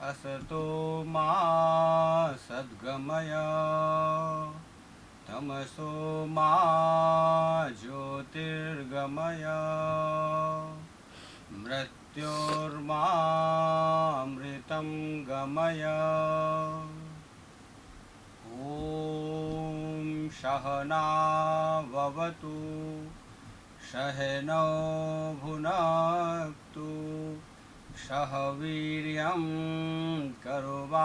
असतो मा सद्गमय तमसो मा ज्योतिर्गमय मृत्योर्मामृतं गमय। ॐ सहनाववतु सहनौ भुनक्तु सह वीर्यं करुवावहै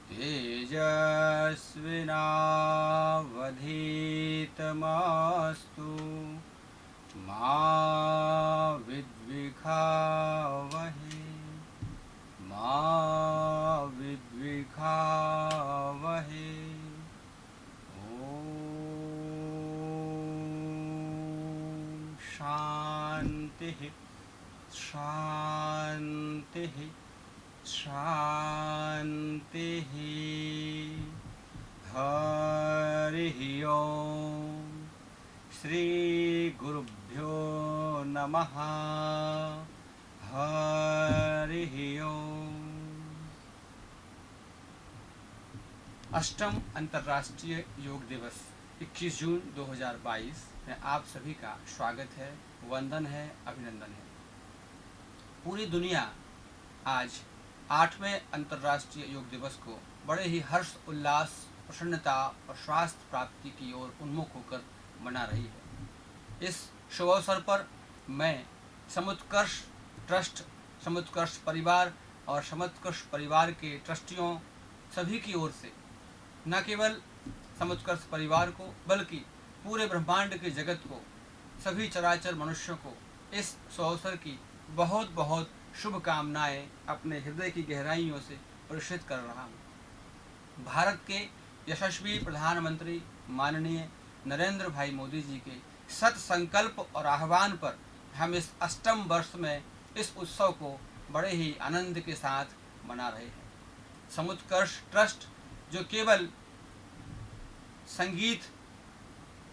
तेजस्विनावधीतमस्तु मा विद्विषावहै मा विद्विषावहै। शांति शांति शांति। हरि ओम। श्री गुरुभ्यो नमः। हरि ओम। अष्टम अंतर्राष्ट्रीय योग दिवस 21 जून 2022 में आप सभी का स्वागत है, वंदन है, अभिनंदन है। पूरी दुनिया आज 8वें अंतर्राष्ट्रीय योग दिवस को बड़े ही हर्ष उल्लास, प्रसन्नता और स्वास्थ्य प्राप्ति की ओर उन्मुख होकर मना रही है। इस शुभ अवसर पर मैं समुत्कर्ष ट्रस्ट, समुत्कर्ष परिवार और समुत्कर्ष परिवार के ट्रस्टियों सभी की ओर से न केवल समुत्कर्ष परिवार को बल्कि पूरे ब्रह्मांड के जगत को, सभी चराचर मनुष्यों को इस सुअवसर की बहुत बहुत शुभकामनाएं अपने हृदय की गहराइयों से प्रेषित कर रहा हूँ। भारत के यशस्वी प्रधानमंत्री माननीय नरेंद्र भाई मोदी जी के सत संकल्प और आह्वान पर हम इस अष्टम वर्ष में इस उत्सव को बड़े ही आनंद के साथ मना रहे हैं। समुत्कर्ष ट्रस्ट जो केवल संगीत,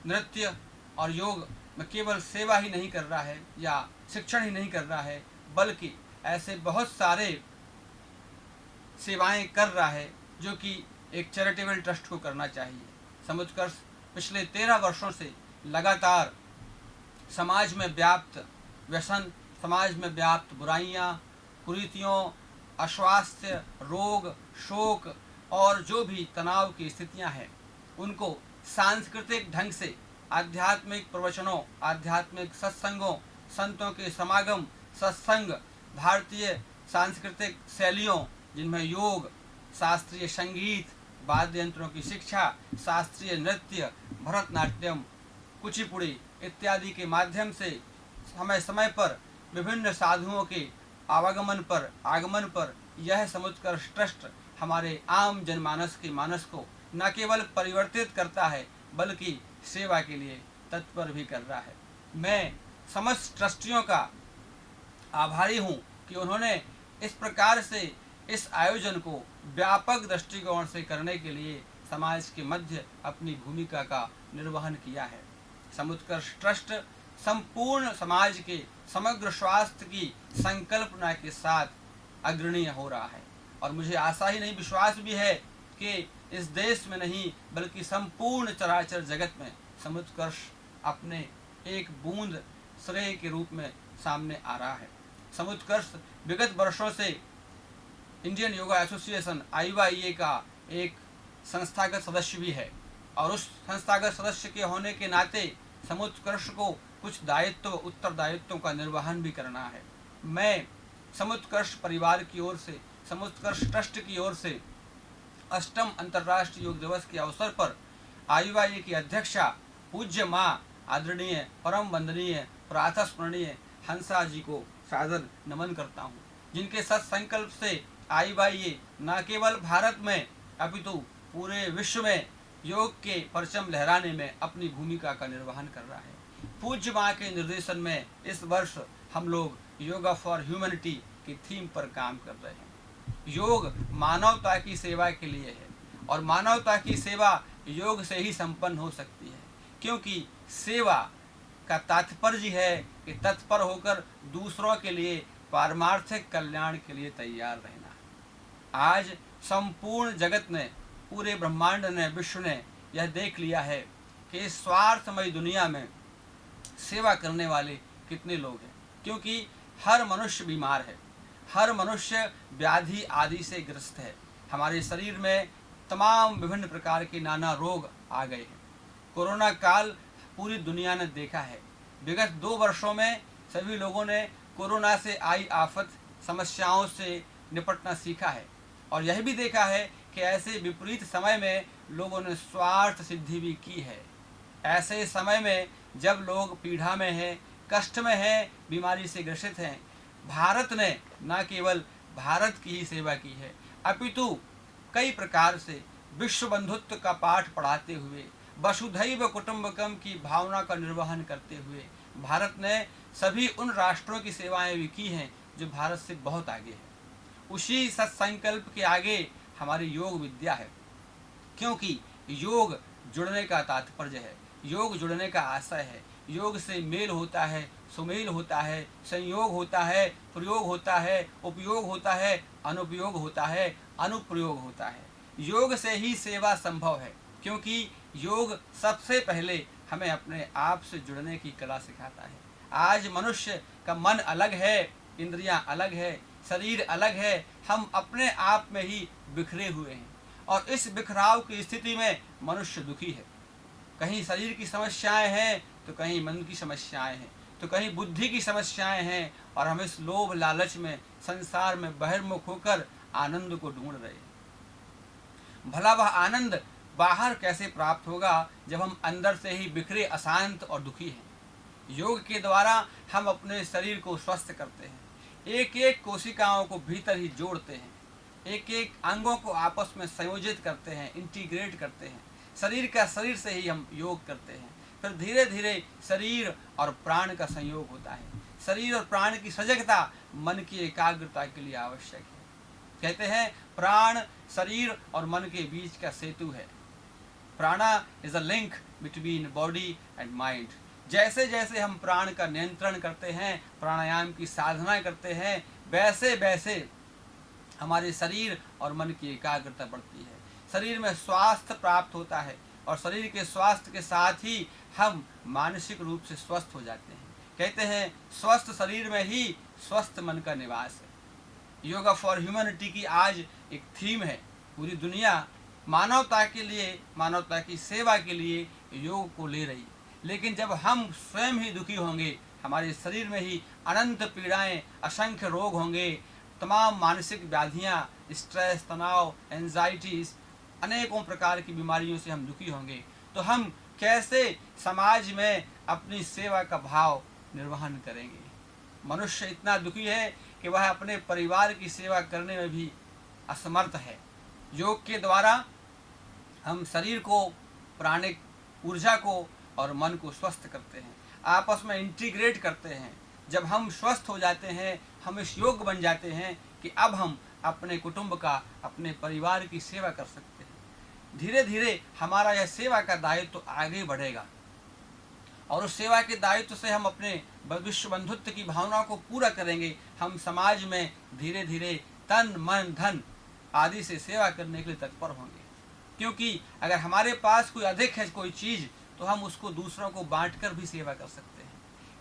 नृत्य और योग में केवल सेवा ही नहीं कर रहा है या शिक्षण ही नहीं कर रहा है, बल्कि ऐसे बहुत सारे सेवाएं कर रहा है जो कि एक चैरिटेबल ट्रस्ट को करना चाहिए। समुत्कर्ष पिछले 13 वर्षों से लगातार समाज में व्याप्त व्यसन, समाज में व्याप्त बुराइयां, कुरीतियों, अस्वास्थ्य, रोग, शोक और जो भी तनाव की स्थितियां हैं उनको सांस्कृतिक ढंग से आध्यात्मिक प्रवचनों, आध्यात्मिक सत्संगों, संतों के समागम, सत्संग, भारतीय सांस्कृतिक शैलियों जिनमें योग, शास्त्रीय संगीत, वाद्य यंत्रों की शिक्षा, शास्त्रीय नृत्य, भरतनाट्यम, कुचिपुड़ी इत्यादि के माध्यम से समय समय पर विभिन्न साधुओं के आगमन पर यह समुत्कर्ष ट्रस्ट हमारे आम जनमानस के मानस को न केवल परिवर्तित करता है बल्कि सेवा के लिए तत्पर भी कर रहा है। मैं समस्त ट्रस्टियों का आभारी हूँ कि उन्होंने इस प्रकार से इस आयोजन को व्यापक दृष्टिकोण से करने के लिए समाज के मध्य अपनी भूमिका का निर्वहन किया है। समुत्कर्ष ट्रस्ट संपूर्ण समाज के समग्र स्वास्थ्य की संकल्पना के साथ अग्रणीय हो रहा है और मुझे आशा ही नहीं, विश्वास भी है कि इस देश में नहीं बल्कि संपूर्ण चराचर जगत में समुत्कर्ष अपने एक बूंद श्रेय के रूप में सामने आ रहा है। समुत्कर्ष विगत वर्षों से इंडियन योगा एसोसिएशन IYA का एक संस्थागत सदस्य भी है और उस संस्थागत सदस्य के होने के नाते समुत्कर्ष को कुछ दायित्व, उत्तरदायित्वों का निर्वहन भी करना है। मैं समुत्कर्ष परिवार की ओर से, समुत्कर्ष ट्रस्ट की ओर से अष्टम अंतर्राष्ट्रीय योग दिवस के अवसर पर IYA की अध्यक्षा पूज्य माँ आदरणीय परम वंदनीय प्रातस्मरणीय हंसा जी को सादर नमन करता हूँ, जिनके सत्संकल्प से IYA न केवल भारत में अपितु पूरे विश्व में योग के परचम लहराने में अपनी भूमिका का निर्वहन कर रहा है। पूज्य माँ के निर्देशन में इस वर्ष हम लोग योगा फॉर ह्यूमैनिटी की थीम पर काम कर रहे हैं। योग मानवता की सेवा के लिए है और मानवता की सेवा योग से ही संपन्न हो सकती है, क्योंकि सेवा का तात्पर्य है कि तत्पर होकर दूसरों के लिए पारमार्थिक कल्याण के लिए तैयार रहना। आज संपूर्ण जगत ने, पूरे ब्रह्मांड ने, विश्व ने यह देख लिया है कि इस स्वार्थमय दुनिया में सेवा करने वाले कितने लोग हैं, क्योंकि हर मनुष्य बीमार है, हर मनुष्य व्याधि आदि से ग्रस्त है। हमारे शरीर में तमाम विभिन्न प्रकार के नाना रोग आ गए हैं। कोरोना काल पूरी दुनिया ने देखा है। विगत 2 वर्षों में सभी लोगों ने कोरोना से आई आफत समस्याओं से निपटना सीखा है, और यह भी देखा है कि ऐसे विपरीत समय में लोगों ने स्वार्थ सिद्धि भी की है। ऐसे समय में जब लोग पीड़ा में हैं, कष्ट में हैं, बीमारी से ग्रसित हैं, भारत ने न केवल भारत की ही सेवा की है, अपितु कई प्रकार से विश्व बंधुत्व का पाठ पढ़ाते हुए, वसुधैव कुटुंबकम की भावना का निर्वहन करते हुए भारत ने सभी उन राष्ट्रों की सेवाएं भी की हैं जो भारत से बहुत आगे है। उसी सत्संकल्प के आगे हमारी योग विद्या है, क्योंकि योग जुड़ने का तात्पर्य है, योग जुड़ने का आशय है। योग से मेल होता है, सुमेल होता है, संयोग होता है, प्रयोग होता है, उपयोग होता है, अनुपयोग होता है, अनुप्रयोग होता है। योग से ही सेवा संभव है, क्योंकि योग सबसे पहले हमें अपने आप से जुड़ने की कला सिखाता है। आज मनुष्य का मन अलग है, इंद्रियां अलग है, शरीर अलग है, हम अपने आप में ही बिखरे हुए हैं, और इस बिखराव की स्थिति में मनुष्य दुखी है। कहीं शरीर की समस्याएं हैं तो कहीं मन की समस्याएं हैं, तो कहीं बुद्धि की समस्याएं हैं, और हम इस लोभ लालच में, संसार में बहिर्मुख होकर आनंद को ढूंढ रहे हैं। भला वह आनंद बाहर कैसे प्राप्त होगा जब हम अंदर से ही बिखरे, अशांत और दुखी हैं। योग के द्वारा हम अपने शरीर को स्वस्थ करते हैं, एक एक कोशिकाओं को भीतर ही जोड़ते हैं, एक एक अंगों को आपस में संयोजित करते हैं, इंटीग्रेट करते हैं। शरीर का शरीर से ही हम योग करते हैं, फिर धीरे धीरे शरीर और प्राण का संयोग होता है। शरीर और प्राण की सजगता मन की एकाग्रता के लिए आवश्यक है। कहते हैं प्राण शरीर और मन के बीच का सेतु है। प्राणा is a link between body and mind. जैसे जैसे हम प्राण का नियंत्रण करते हैं, प्राणायाम की साधना करते हैं, वैसे वैसे हमारे शरीर और मन की एकाग्रता बढ़ती है, शरीर में स्वास्थ्य प्राप्त होता है, और शरीर के स्वास्थ्य के साथ ही हम मानसिक रूप से स्वस्थ हो जाते हैं। कहते हैं स्वस्थ शरीर में ही स्वस्थ मन का निवास है। योगा फॉर ह्यूमैनिटी की आज एक थीम है। पूरी दुनिया मानवता के लिए, मानवता की सेवा के लिए योग को ले रही है। लेकिन जब हम स्वयं ही दुखी होंगे, हमारे शरीर में ही अनंत पीड़ाएं, असंख्य रोग होंगे, तमाम मानसिक व्याधियां, स्ट्रेस, तनाव, एंजाइटीज, अनेकों प्रकार की बीमारियों से हम दुखी होंगे, तो हम कैसे समाज में अपनी सेवा का भाव निर्वहन करेंगे। मनुष्य इतना दुखी है कि वह अपने परिवार की सेवा करने में भी असमर्थ है। योग के द्वारा हम शरीर को, प्राणिक ऊर्जा को और मन को स्वस्थ करते हैं, आपस में इंटीग्रेट करते हैं। जब हम स्वस्थ हो जाते हैं, हम इस योग्य बन जाते हैं कि अब हम अपने कुटुंब का, अपने परिवार की सेवा कर सकते हैं। धीरे धीरे हमारा यह सेवा का दायित्व तो आगे बढ़ेगा, और उस सेवा के दायित्व से हम अपने विश्व बंधुत्व की भावना को पूरा करेंगे। हम समाज में धीरे धीरे तन मन धन आदि से सेवा करने के लिए तत्पर होंगे, क्योंकि अगर हमारे पास कोई अधिक है कोई चीज़, तो हम उसको दूसरों को बांटकर भी सेवा कर सकते हैं।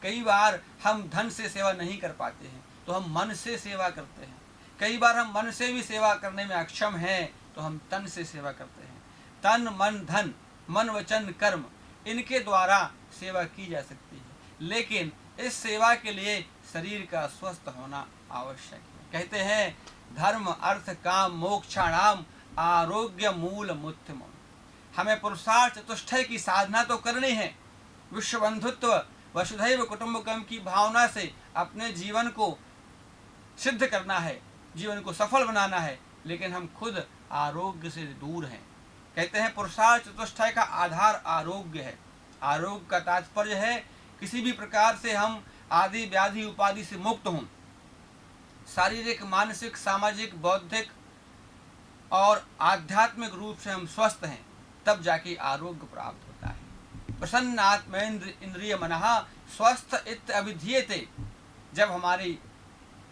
कई बार हम धन से सेवा नहीं कर पाते हैं, तो हम मन से सेवा करते हैं। कई बार हम मन से भी सेवा करने में अक्षम हैं, तो हम तन से सेवा करते हैं। तन मन धन, मन वचन कर्म, इनके द्वारा सेवा की जा सकती है, लेकिन इस सेवा के लिए शरीर का स्वस्थ होना आवश्यक है। कहते हैं धर्म अर्थ काम मोक्षाणाम आरोग्य मूल मुत्तम। हमें पुरुषार्थ चतुष्टय की साधना तो करनी है, विश्व बंधुत्व वसुधैव कुटुंबकम की भावना से अपने जीवन को सिद्ध करना है, जीवन को सफल बनाना है, लेकिन हम खुद आरोग्य से दूर हैं। कहते हैं पुरुषार्थ चतुष्टय का आधार आरोग्य है। आरोग्य का तात्पर्य है किसी भी प्रकार से हम आदि व्याधि उपाधि से मुक्त हों, शारीरिक, मानसिक, सामाजिक, बौद्धिक और आध्यात्मिक रूप से हम स्वस्थ हैं, तब जाके आरोग्य प्राप्त होता है। प्रसन्न आत्मेन्द्र इंद्रिय मनः स्वस्थ इत्य अभिधीयते। जब हमारी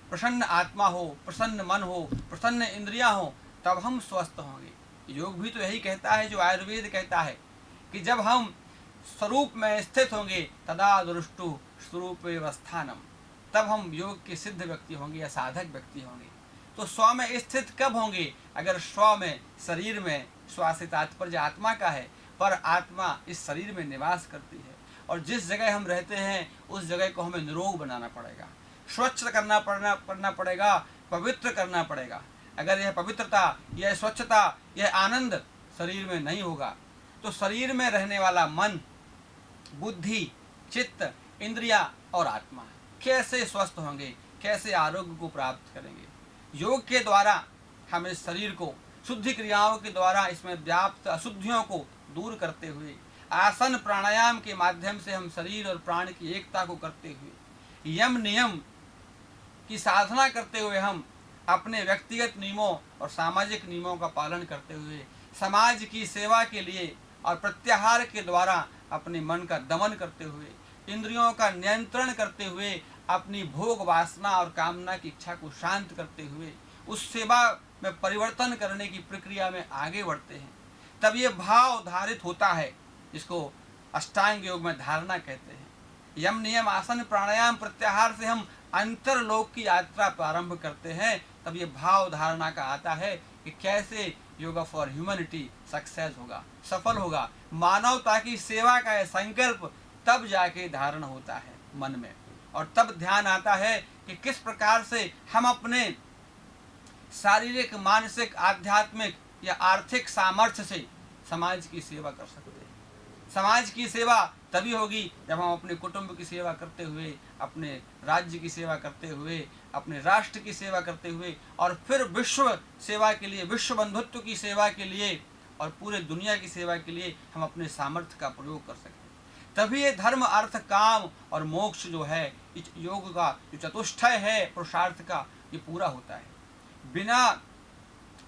प्रसन्न आत्मा हो, प्रसन्न मन हो, प्रसन्न इंद्रियां हो, तब हम स्वस्थ होंगे। योग भी तो यही कहता है जो आयुर्वेद कहता है कि जब हम स्वरूप में स्थित होंगे तदा दृष्टु स्वरूप स्थानम, तब हम योग के सिद्ध व्यक्ति होंगे या साधक व्यक्ति होंगे। तो स्व में स्थित कब होंगे? अगर स्व में, शरीर में, स्व से तात्पर्य आत्मा का है, पर आत्मा इस शरीर में निवास करती है और जिस जगह हम रहते हैं उस जगह को हमें निरोग बनाना पड़ेगा, स्वच्छ करना पड़ेगा, पवित्र करना पड़ेगा। अगर यह पवित्रता, यह स्वच्छता, यह आनंद शरीर में नहीं होगा तो शरीर में रहने वाला मन, बुद्धि, चित्त, इंद्रिया और आत्मा कैसे स्वस्थ होंगे, कैसे आरोग्य को प्राप्त करेंगे? योग के द्वारा हम इस शरीर को शुद्धि क्रियाओं के द्वारा इसमें व्याप्त अशुद्धियों को दूर करते हुए, आसन प्राणायाम के माध्यम से हम शरीर और प्राण की एकता को करते हुए, यम नियम की साधना करते हुए हम अपने व्यक्तिगत नियमों और सामाजिक नियमों का पालन करते हुए समाज की सेवा के लिए और प्रत्याहार के द्वारा अपने मन का दमन करते हुए, इंद्रियों का नियंत्रण करते हुए, अपनी भोग वासना और कामना की इच्छा को शांत करते हुए उस सेवा में परिवर्तन करने की प्रक्रिया में आगे बढ़ते हैं, तब ये भाव धारित होता है, जिसको अष्टांग योग में धारणा कहते हैं। यम नियम आसन प्राणायाम प्रत्याहार से हम अंतरलोक की यात्रा प्रारंभ करते हैं, तब ये भाव धारणा का आता है कि कैसे योगा फॉर ह्यूमैनिटी सक्सेस होगा, सफल होगा। मानवता की सेवा का यह संकल्प तब जाके धारण होता है मन में, और तब ध्यान आता है कि किस प्रकार से हम अपने शारीरिक, मानसिक, आध्यात्मिक या आर्थिक सामर्थ्य से समाज की सेवा कर सकते हैं। समाज की सेवा तभी होगी जब हम अपने कुटुंब की सेवा करते हुए, अपने राज्य की सेवा करते हुए, अपने राष्ट्र की सेवा करते हुए और फिर विश्व सेवा के लिए, विश्व बंधुत्व की सेवा के लिए और पूरे दुनिया की सेवा के लिए हम अपने सामर्थ्य का प्रयोग कर सकते हैं। तभी ये धर्म, अर्थ, काम और मोक्ष जो है, इस योग का जो चतुष्टय है पुरुषार्थ का, ये पूरा होता है। बिना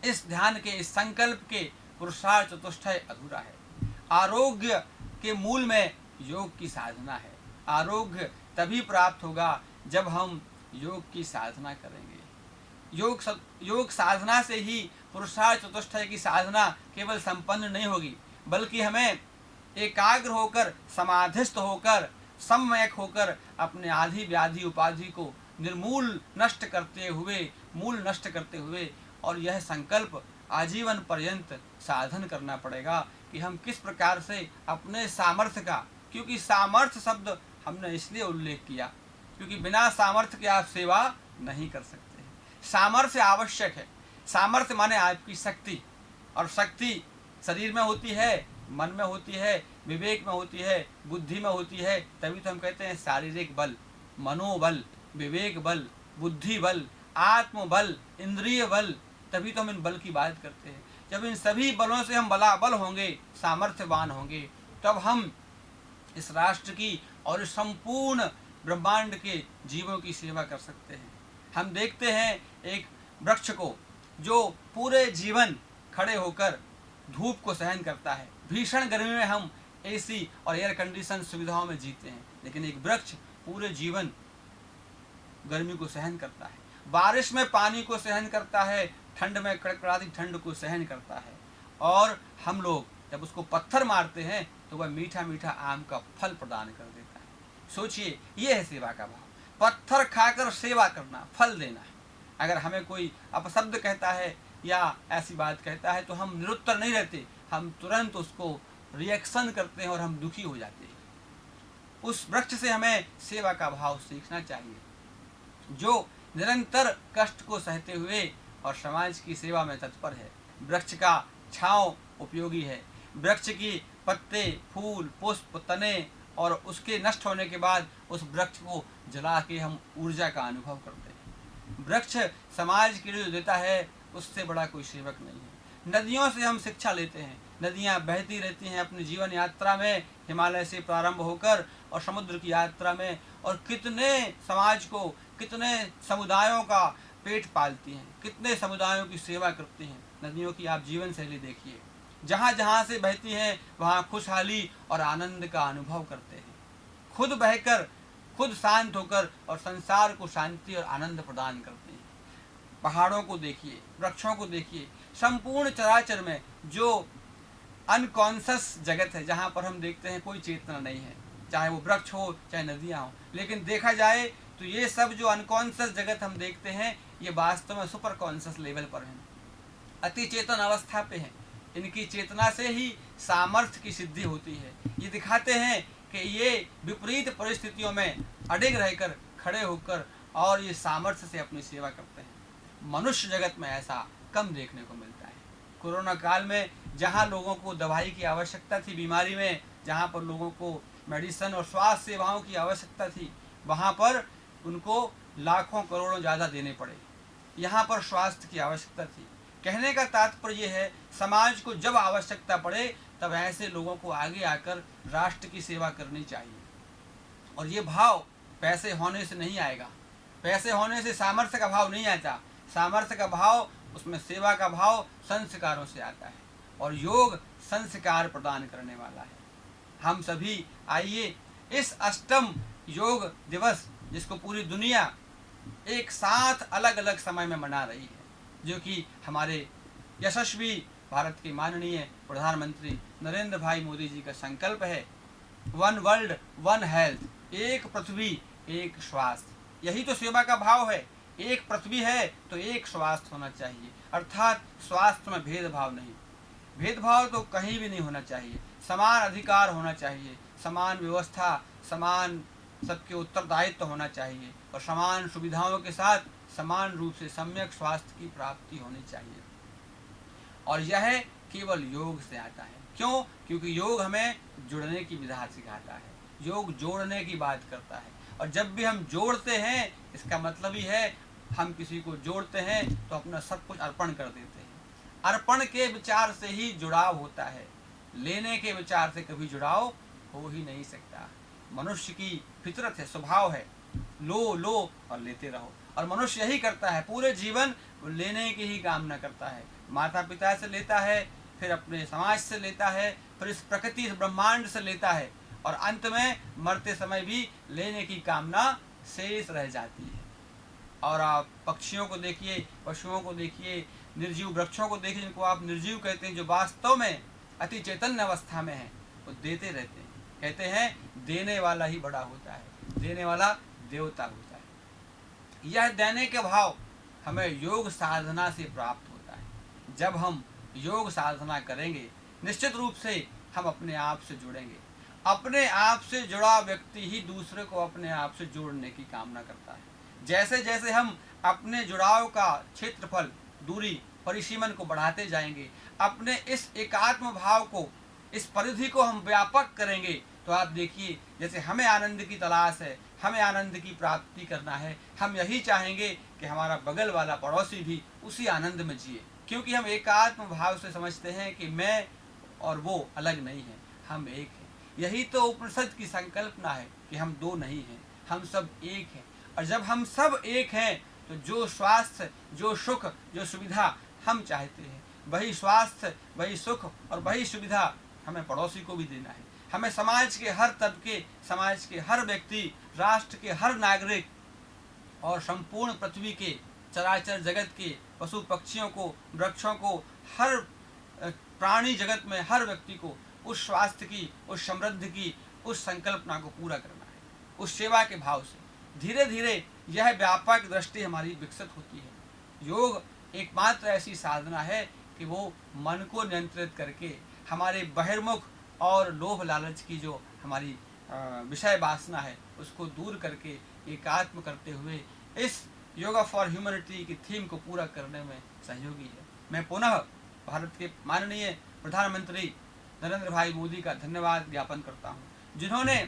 इस ध्यान के, इस संकल्प के पुरुषार्थ चतुष्टय अधूरा है। आरोग्य के मूल में योग की साधना है। आरोग्य तभी प्राप्त होगा जब हम योग की साधना करेंगे। योग साधना से ही पुरुषार्थ चतुष्टय की साधना केवल संपन्न नहीं होगी, बल्कि हमें एकाग्र होकर, समाधिस्थ होकर, सम्यक होकर अपने आधि व्याधि उपाधि को निर्मूल नष्ट करते हुए और यह संकल्प आजीवन पर्यंत साधन करना पड़ेगा कि हम किस प्रकार से अपने सामर्थ्य का, क्योंकि सामर्थ्य शब्द हमने इसलिए उल्लेख किया क्योंकि बिना सामर्थ्य के आप सेवा नहीं कर सकते। सामर्थ्य आवश्यक है। सामर्थ्य माने आपकी शक्ति, और शक्ति शरीर में होती है, मन में होती है, विवेक में होती है, बुद्धि में होती है। तभी तो हम कहते हैं शारीरिक बल, मनोबल, विवेक बल, बुद्धि बल, आत्म बल, इंद्रिय बल। तभी तो हम इन बल की बात करते हैं। जब इन सभी बलों से हम बलाबल होंगे, सामर्थ्यवान होंगे, तब हम इस राष्ट्र की और इस संपूर्ण ब्रह्मांड के जीवों की सेवा कर सकते हैं। हम देखते हैं एक वृक्ष को जो पूरे जीवन खड़े होकर धूप को सहन करता है। भीषण गर्मी में हम एसी और एयर कंडीशन सुविधाओं में जीते हैं, लेकिन एक वृक्ष पूरे जीवन गर्मी को सहन करता है, बारिश में पानी को सहन करता है, ठंड में कड़कड़ाती ठंड को सहन करता है। और हम लोग जब उसको पत्थर मारते हैं तो वह मीठा मीठा आम का फल प्रदान कर देता है। सोचिए, ये है सेवा का भाव। पत्थर खाकर सेवा करना, फल देना है। अगर हमें कोई अपशब्द कहता है या ऐसी बात कहता है तो हम निरुत्तर नहीं रहते, हम तुरंत उसको रिएक्शन करते हैं और हम दुखी हो जाते हैं। उस वृक्ष से हमें सेवा का भाव सीखना चाहिए, जो निरंतर कष्ट को सहते हुए और समाज की सेवा में तत्पर है। वृक्ष का छांव उपयोगी है। वृक्ष की पत्ते, फूल, पुष्प, तने और उसके नष्ट होने के बाद उस वृक्ष को जला के हम ऊर्जा का अनुभव करते हैं। वृक्ष समाज के लिए जो देता है उससे बड़ा कोई सेवक नहीं है। नदियों से हम शिक्षा लेते हैं। नदियाँ बहती रहती हैं अपनी जीवन यात्रा में, हिमालय से प्रारंभ होकर और समुद्र की यात्रा में, और कितने समाज को, कितने समुदायों का पेट पालती हैं, कितने समुदायों की सेवा करती हैं। नदियों की आप जीवन शैली देखिए, जहाँ जहाँ से बहती हैं वहाँ खुशहाली और आनंद का अनुभव करते हैं। खुद बहकर खुद शांत होकर और संसार को शांति और आनंद प्रदान करते हैं। पहाड़ों को देखिए, वृक्षों को देखिए, संपूर्ण चराचर में जो अनकॉन्शस जगत है, जहाँ पर हम देखते हैं कोई चेतना नहीं है, चाहे वो वृक्ष हो चाहे नदियाँ हो, लेकिन देखा जाए तो ये सब जो अनकॉन्शस जगत हम देखते हैं ये वास्तव में सुपर कॉन्शस लेवल पर हैं, अति चेतन अवस्था पे हैं। इनकी चेतना से ही सामर्थ्य की सिद्धि होती है। ये दिखाते हैं कि ये विपरीत परिस्थितियों में अडिग रहकर, खड़े होकर और ये सामर्थ्य से अपनी सेवा करते हैं। मनुष्य जगत में ऐसा कम देखने को मिलता है। कोरोना काल में जहाँ लोगों को दवाई की आवश्यकता थी, बीमारी में जहाँ पर लोगों को मेडिसिन और स्वास्थ्य सेवाओं की आवश्यकता थी, वहाँ पर उनको लाखों करोड़ों ज़्यादा देने पड़े। यहाँ पर स्वास्थ्य की आवश्यकता थी। कहने का तात्पर्य है, समाज को जब आवश्यकता पड़े तब ऐसे लोगों को आगे आकर राष्ट्र की सेवा करनी चाहिए। और ये भाव पैसे होने से नहीं आएगा, पैसे होने से सामर्थ्य का भाव नहीं आता। सामर्थ्य का भाव, उसमें सेवा का भाव संस्कारों से आता है, और योग संस्कार प्रदान करने वाला है। हम सभी आइए इस अष्टम योग दिवस, जिसको पूरी दुनिया एक साथ अलग अलग समय में मना रही है, जो कि हमारे यशस्वी भारत के माननीय प्रधानमंत्री नरेंद्र भाई मोदी जी का संकल्प है, वन वर्ल्ड वन हेल्थ, एक पृथ्वी एक स्वास्थ्य। यही तो सेवा का भाव है। एक पृथ्वी है तो एक स्वास्थ्य होना चाहिए, अर्थात स्वास्थ्य में भेदभाव नहीं। भेदभाव तो कहीं भी नहीं होना चाहिए, समान अधिकार होना चाहिए, समान व्यवस्था, समान सबके उत्तरदायित्व होना चाहिए, और समान सुविधाओं के साथ समान रूप से सम्यक स्वास्थ्य की प्राप्ति होनी चाहिए। और यह केवल योग से आता है। क्यों? क्योंकि योग हमें जुड़ने की विधा सिखाता है, योग जोड़ने की बात करता है। और जब भी हम जोड़ते हैं, इसका मतलब ही है हम किसी को जोड़ते हैं तो अपना सब कुछ अर्पण कर देते हैं। अर्पण के विचार से ही जुड़ाव होता है, लेने के विचार से कभी जुड़ाव हो ही नहीं सकता। मनुष्य की फितरत है, स्वभाव है, लो लो और लेते रहो। और मनुष्य यही करता है, पूरे जीवन लेने की ही कामना करता है। माता पिता से लेता है, फिर अपने समाज से लेता है, फिर इस प्रकृति, इस ब्रह्मांड से लेता है, और अंत में मरते समय भी लेने की कामना शेष रह जाती है। और आप पक्षियों को देखिए, पशुओं को देखिए, निर्जीव वृक्षों को देखिए, जिनको आप निर्जीव कहते हैं, जो वास्तव में अति चैतन्य अवस्था में हैं, वो देते रहते हैं। कहते हैं देने वाला ही बड़ा होता है, देने वाला देवता होता है। यह देने के भाव हमें योग साधना से प्राप्त होता है। जब हम योग साधना करेंगे, निश्चित रूप से हम अपने आप से जुड़ेंगे। अपने आप से जुड़ा व्यक्ति ही दूसरे को अपने आप से जोड़ने की कामना करता है। जैसे जैसे हम अपने जुड़ाव का क्षेत्रफल, दूरी, परिसीमन को बढ़ाते जाएंगे, अपने इस एकात्म भाव को, इस परिधि को हम व्यापक करेंगे, तो आप देखिए, जैसे हमें आनंद की तलाश है, हमें आनंद की प्राप्ति करना है, हम यही चाहेंगे कि हमारा बगल वाला पड़ोसी भी उसी आनंद में जिए, क्योंकि हम एकात्म भाव से समझते हैं कि मैं और वो अलग नहीं है, हम एक हैं। यही तो उपनिषद की संकल्पना है कि हम दो नहीं हैं, हम सब एक हैं। और जब हम सब एक हैं तो जो स्वास्थ्य, जो सुख, जो सुविधा हम चाहते हैं, वही स्वास्थ्य, वही सुख और वही सुविधा हमें पड़ोसी को भी देना है। हमें समाज के हर तबके, समाज के हर व्यक्ति, राष्ट्र के हर नागरिक और संपूर्ण पृथ्वी के चराचर जगत के पशु पक्षियों को, वृक्षों को, हर प्राणी जगत में हर व्यक्ति को उस स्वास्थ्य की, उस समृद्धि की, उस संकल्पना को पूरा करना है, उस सेवा के भाव से। धीरे धीरे यह व्यापक दृष्टि हमारी विकसित होती है। योग एकमात्र ऐसी साधना है कि वो मन को नियंत्रित करके हमारे बहिर्मुख और लोभ लालच की जो हमारी विषय वासना है, उसको दूर करके एकात्म करते हुए इस योगा फॉर ह्यूमैनिटी की थीम को पूरा करने में सहयोगी है। मैं पुनः भारत के माननीय प्रधानमंत्री नरेंद्र भाई मोदी का धन्यवाद ज्ञापन करता हूँ, जिन्होंने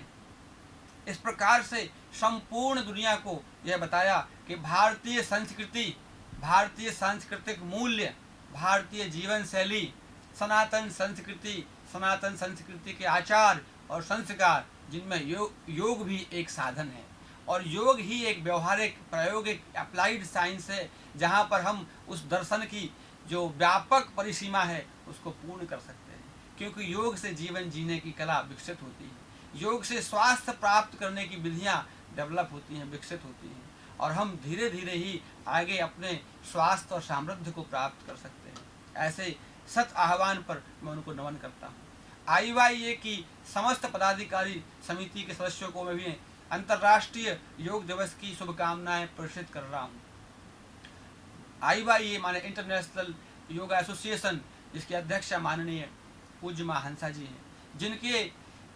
इस प्रकार से संपूर्ण दुनिया को यह बताया कि भारतीय संस्कृति, भारतीय सांस्कृतिक मूल्य, भारतीय जीवन शैली, सनातन संस्कृति, सनातन संस्कृति के आचार और संस्कार, जिनमें योग भी एक साधन है, और योग ही एक व्यवहारिक, प्रायोगिक, अप्लाइड साइंस है, जहाँ पर हम उस दर्शन की जो व्यापक परिसीमा है उसको पूर्ण कर सकते हैं। क्योंकि योग से जीवन जीने की कला विकसित होती है, योग से स्वास्थ्य प्राप्त करने की विधियाँ डेवलप होती हैं, विकसित होती हैं, और हम धीरे धीरे ही आगे अपने स्वास्थ्य और समृद्धि को प्राप्त कर सकते हैं। ऐसे सत आह्वान पर मैं उनको नमन करता हूँ। IYA की समस्त पदाधिकारी समिति के सदस्यों को मैं भी अंतर्राष्ट्रीय योग दिवस की शुभकामनाएं प्रेषित कर रहा हूँ। IYA माने इंटरनेशनल योगा एसोसिएशन, जिसके अध्यक्ष माननीय पूज्य मां हंसा जी हैं, जिनके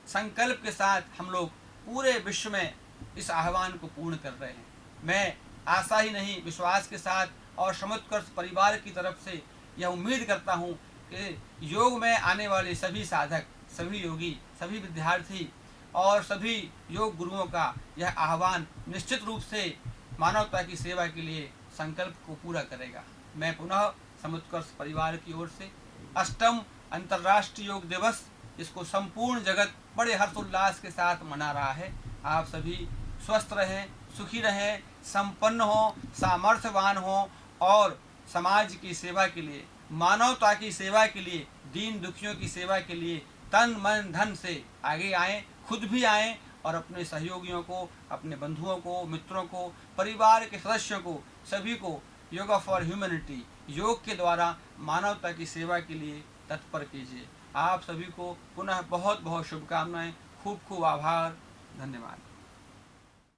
संकल्प के साथ हम लोग पूरे विश्व में इस आह्वान को पूर्ण कर रहे हैं। मैं आशा ही नहीं, विश्वास के साथ और समुत्कर्ष परिवार की तरफ से यह उम्मीद करता हूँ कि योग में आने वाले सभी साधक, सभी योगी, सभी विद्यार्थी और सभी योग गुरुओं का यह आह्वान निश्चित रूप से मानवता की सेवा के लिए संकल्प को पूरा करेगा। मैं पुनः समुत्कर्ष परिवार की ओर से 8वां अंतर्राष्ट्रीय योग दिवस, इसको संपूर्ण जगत बड़े हर्षोल्लास के साथ मना रहा है। आप सभी स्वस्थ रहें, सुखी रहें, संपन्न हो, सामर्थ्यवान हो और समाज की सेवा के लिए, मानवता की सेवा के लिए, दीन दुखियों की सेवा के लिए तन मन धन से आगे आएं, खुद भी आएं और अपने सहयोगियों को, अपने बंधुओं को, मित्रों को, परिवार के सदस्यों को, सभी को योगा फॉर ह्यूमैनिटी, योग के द्वारा मानवता की सेवा के लिए तत्पर कीजिए। आप सभी को पुनः बहुत बहुत शुभकामनाएं, खूब खूब आभार, धन्यवाद।